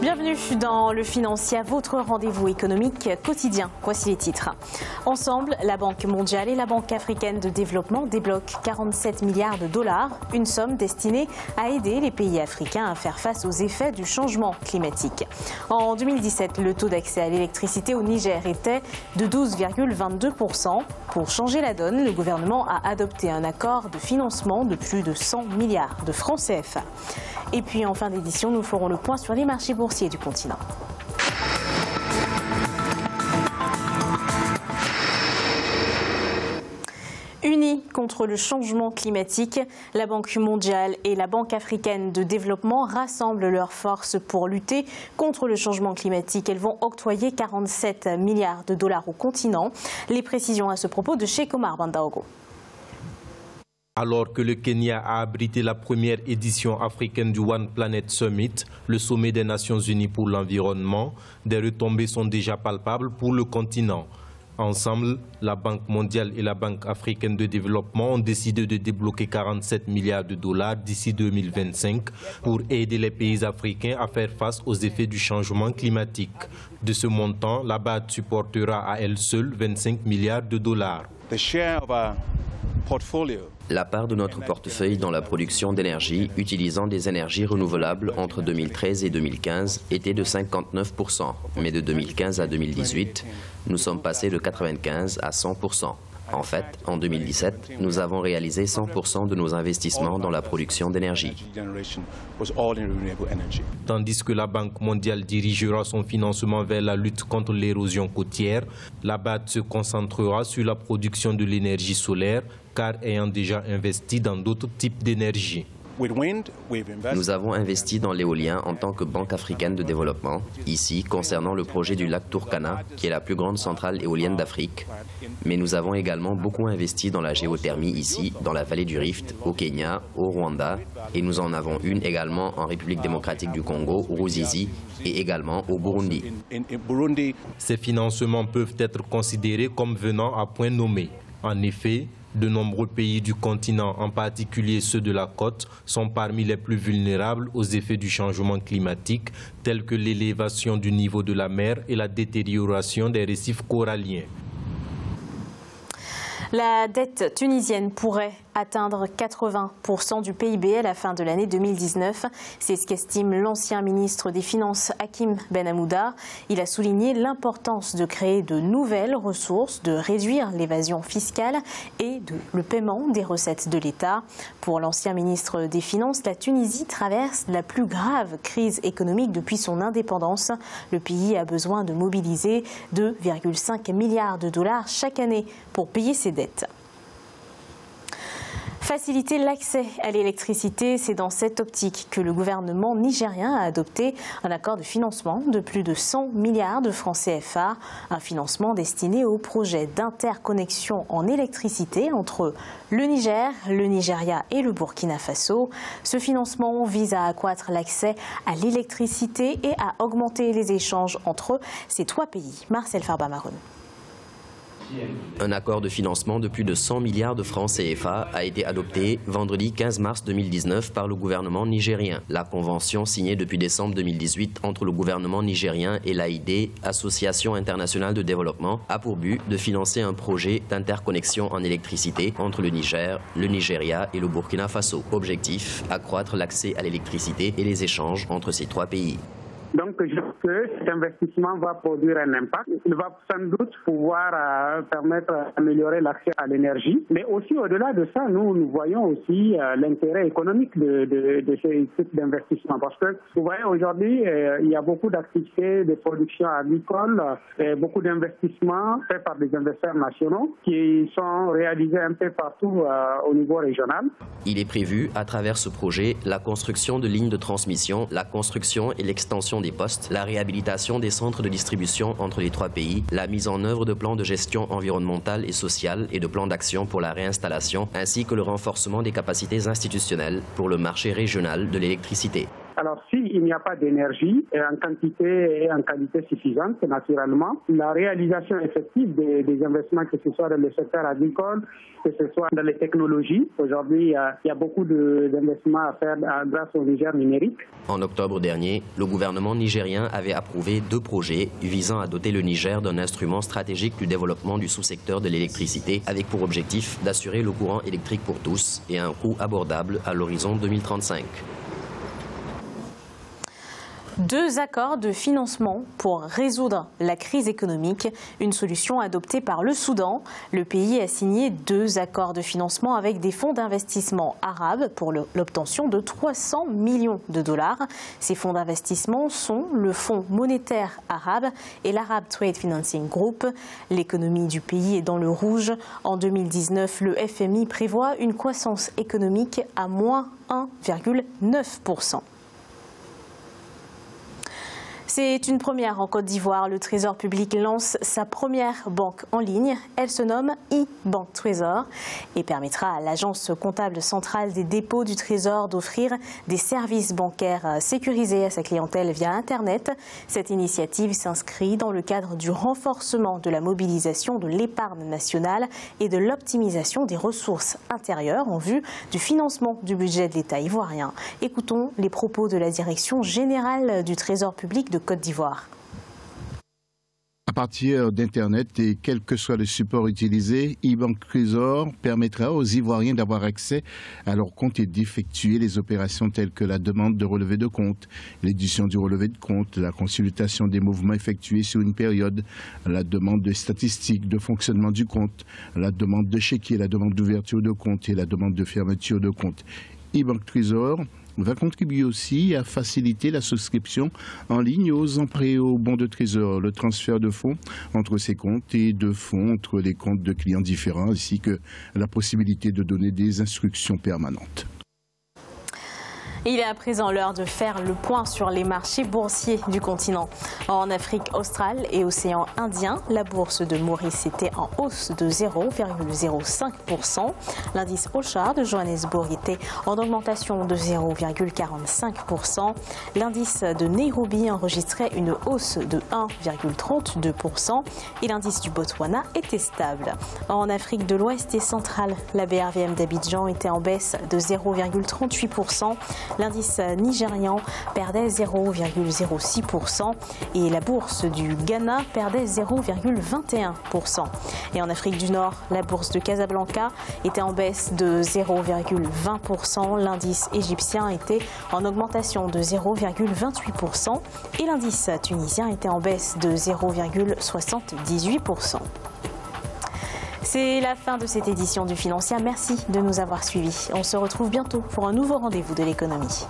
Bienvenue dans Le Financier, votre rendez-vous économique quotidien. Voici les titres. Ensemble, la Banque mondiale et la Banque africaine de développement débloquent 47 milliards de dollars, une somme destinée à aider les pays africains à faire face aux effets du changement climatique. En 2017, le taux d'accès à l'électricité au Niger était de 12,22%. Pour changer la donne, le gouvernement a adopté un accord de financement de plus de 100 milliards de francs CFA. Et puis en fin d'édition, nous ferons le point sur les marchés boursiers du continent. Unies contre le changement climatique, la Banque mondiale et la Banque africaine de développement rassemblent leurs forces pour lutter contre le changement climatique. Elles vont octroyer 47 milliards de dollars au continent. Les précisions à ce propos de Cheikh Omar Bandaogo. Alors que le Kenya a abrité la première édition africaine du One Planet Summit, le sommet des Nations Unies pour l'environnement, des retombées sont déjà palpables pour le continent. Ensemble, la Banque mondiale et la Banque africaine de développement ont décidé de débloquer 47 milliards de dollars d'ici 2025 pour aider les pays africains à faire face aux effets du changement climatique. De ce montant, la BAD supportera à elle seule 25 milliards de dollars. La part de notre portefeuille dans la production d'énergie utilisant des énergies renouvelables entre 2013 et 2015 était de 59%, mais de 2015 à 2018, nous sommes passés de 95 à 100%. En fait, en 2017, nous avons réalisé 100% de nos investissements dans la production d'énergie. Tandis que la Banque mondiale dirigera son financement vers la lutte contre l'érosion côtière, la BAD se concentrera sur la production de l'énergie solaire, car ayant déjà investi dans d'autres types d'énergie. Nous avons investi dans l'éolien en tant que Banque africaine de développement, ici concernant le projet du lac Turkana, qui est la plus grande centrale éolienne d'Afrique. Mais nous avons également beaucoup investi dans la géothermie ici, dans la vallée du Rift, au Kenya, au Rwanda, et nous en avons une également en République démocratique du Congo, au Ruzizi, et également au Burundi. Ces financements peuvent être considérés comme venant à point nommé. En effet, de nombreux pays du continent, en particulier ceux de la côte, sont parmi les plus vulnérables aux effets du changement climatique, tels que l'élévation du niveau de la mer et la détérioration des récifs coralliens. La dette tunisienne pourrait atteindre 80% du PIB à la fin de l'année 2019. C'est ce qu'estime l'ancien ministre des Finances Hakim Ben Hammouda. Il a souligné l'importance de créer de nouvelles ressources, de réduire l'évasion fiscale et le paiement des recettes de l'État. Pour l'ancien ministre des Finances, la Tunisie traverse la plus grave crise économique depuis son indépendance. Le pays a besoin de mobiliser 2,5 milliards de dollars chaque année pour payer ses dettes. Faciliter l'accès à l'électricité, c'est dans cette optique que le gouvernement nigérien a adopté un accord de financement de plus de 100 milliards de francs CFA, un financement destiné au projet d'interconnexion en électricité entre le Niger, le Nigeria et le Burkina Faso. Ce financement vise à accroître l'accès à l'électricité et à augmenter les échanges entre ces trois pays. Marcel Farba-Maroun. Un accord de financement de plus de 100 milliards de francs CFA a été adopté vendredi 15 mars 2019 par le gouvernement nigérien. La convention signée depuis décembre 2018 entre le gouvernement nigérien et l'AID, Association internationale de développement, a pour but de financer un projet d'interconnexion en électricité entre le Niger, le Nigeria et le Burkina Faso. Objectif, accroître l'accès à l'électricité et les échanges entre ces trois pays. Donc, je pense que cet investissement va produire un impact. Il va sans doute pouvoir permettre d'améliorer l'accès à l'énergie. Mais aussi, au-delà de ça, nous voyons aussi l'intérêt économique de ces types d'investissements. Parce que, vous voyez, aujourd'hui, il y a beaucoup d'activités de production agricole, beaucoup d'investissements faits par des investisseurs nationaux qui sont réalisés un peu partout au niveau régional. Il est prévu, à travers ce projet, la construction de lignes de transmission, la construction et l'extension des postes, la réhabilitation des centres de distribution entre les trois pays, la mise en œuvre de plans de gestion environnementale et sociale et de plans d'action pour la réinstallation, ainsi que le renforcement des capacités institutionnelles pour le marché régional de l'électricité. Alors s'il n'y a pas d'énergie en quantité et en qualité suffisante, naturellement, la réalisation effective des investissements, que ce soit dans le secteur agricole, que ce soit dans les technologies. Aujourd'hui, il y a beaucoup d'investissements à faire grâce au Niger numérique. En octobre dernier, le gouvernement nigérien avait approuvé 2 projets visant à doter le Niger d'un instrument stratégique du développement du sous-secteur de l'électricité, avec pour objectif d'assurer le courant électrique pour tous et à un coût abordable à l'horizon 2035. 2 accords de financement pour résoudre la crise économique, une solution adoptée par le Soudan. Le pays a signé 2 accords de financement avec des fonds d'investissement arabes pour l'obtention de 300 millions de dollars. Ces fonds d'investissement sont le Fonds monétaire arabe et l'Arab Trade Financing Group. L'économie du pays est dans le rouge. En 2019, le FMI prévoit une croissance économique à moins 1,9%. C'est une première en Côte d'Ivoire. Le Trésor public lance sa première banque en ligne. Elle se nomme e-Banque Trésor et permettra à l'Agence comptable centrale des dépôts du Trésor d'offrir des services bancaires sécurisés à sa clientèle via Internet. Cette initiative s'inscrit dans le cadre du renforcement de la mobilisation de l'épargne nationale et de l'optimisation des ressources intérieures en vue du financement du budget de l'État ivoirien. Écoutons les propos de la Direction générale du Trésor public de Côte d'Ivoire. À partir d'Internet et quel que soit le support utilisé, e-Banque Trésor permettra aux Ivoiriens d'avoir accès à leur compte et d'effectuer les opérations telles que la demande de relevé de compte, l'édition du relevé de compte, la consultation des mouvements effectués sur une période, la demande de statistiques de fonctionnement du compte, la demande de chéquier, la demande d'ouverture de compte et la demande de fermeture de compte. e-Banque Trésor va contribuer aussi à faciliter la souscription en ligne aux emprunts et aux bons de trésor, le transfert de fonds entre ces comptes et de fonds entre les comptes de clients différents, ainsi que la possibilité de donner des instructions permanentes. Il est à présent l'heure de faire le point sur les marchés boursiers du continent. En Afrique australe et océan Indien, la bourse de Maurice était en hausse de 0,05%. L'indice All-Share de Johannesburg était en augmentation de 0,45%. L'indice de Nairobi enregistrait une hausse de 1,32% et l'indice du Botswana était stable. En Afrique de l'Ouest et centrale, la BRVM d'Abidjan était en baisse de 0,38%. L'indice nigérian perdait 0,06% et la bourse du Ghana perdait 0,21%. Et en Afrique du Nord, la bourse de Casablanca était en baisse de 0,20%. L'indice égyptien était en augmentation de 0,28% et l'indice tunisien était en baisse de 0,78%. C'est la fin de cette édition du Financière. Merci de nous avoir suivis. On se retrouve bientôt pour un nouveau rendez-vous de l'économie.